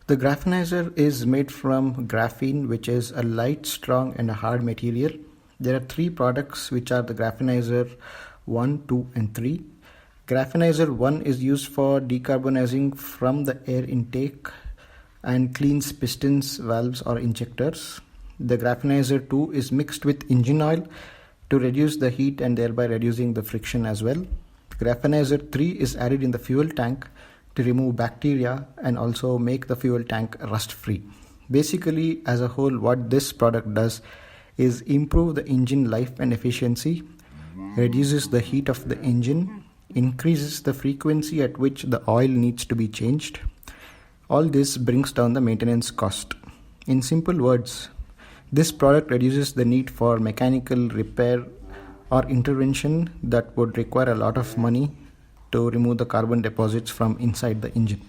The graphenizer is made from graphene, which is a light, strong and a hard material. There are three products which are the Graphenizer 1, 2 and 3. Graphenizer 1 is used for decarbonizing from the air intake and cleans pistons, valves or injectors. The Graphenizer 2 is mixed with engine oil to reduce the heat and thereby reducing the friction as well. Graphenizer 3 is added in the fuel tank to remove bacteria and also make the fuel tank rust free. Basically, as a whole, what this product does is improve the engine life and efficiency, reduces the heat of the engine, increases the frequency at which the oil needs to be changed. All this brings down the maintenance cost. In simple words, this product reduces the need for mechanical repair or intervention that would require a lot of money to remove the carbon deposits from inside the engine.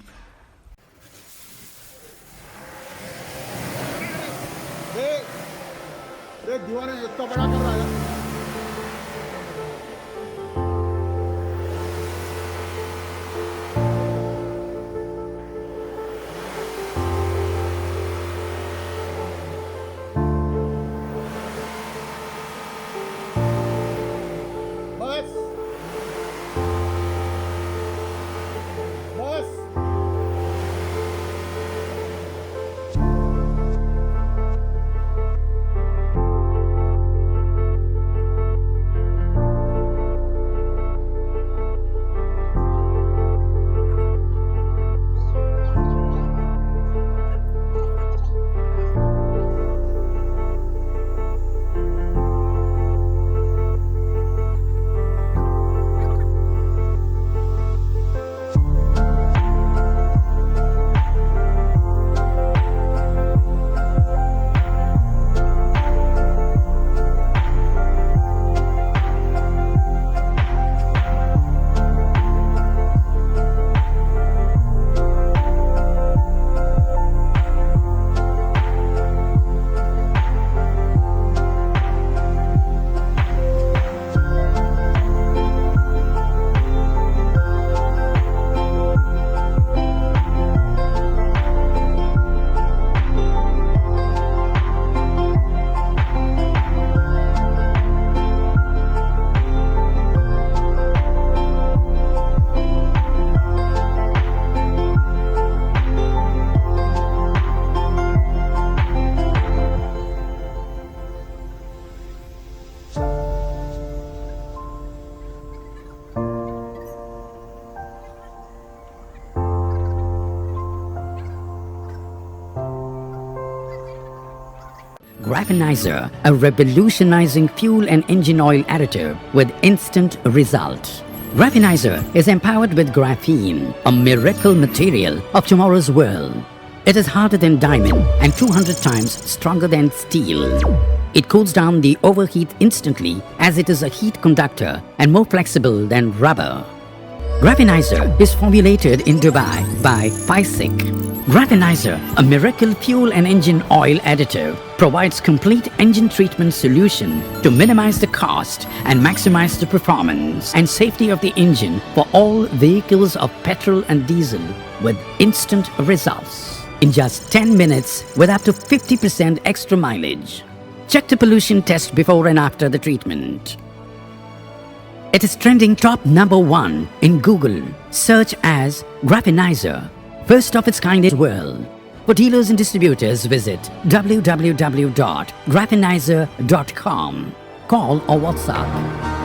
Graphenizer, a revolutionizing fuel and engine oil additive with instant result. Graphenizer is empowered with graphene, a miracle material of tomorrow's world. It is harder than diamond and 200 times stronger than steel. It cools down the overheat instantly as it is a heat conductor and more flexible than rubber. Graphenizer is formulated in Dubai by FISIC. Graphenizer, a miracle fuel and engine oil additive, provides complete engine treatment solution to minimize the cost and maximize the performance and safety of the engine for all vehicles of petrol and diesel with instant results in just 10 minutes with up to 50% extra mileage. Check the pollution test before and after the treatment. It is trending top #1 in Google. Search as Graphenizer, first of its kind in the world. For dealers and distributors, visit www.graphenizer.com. Call or WhatsApp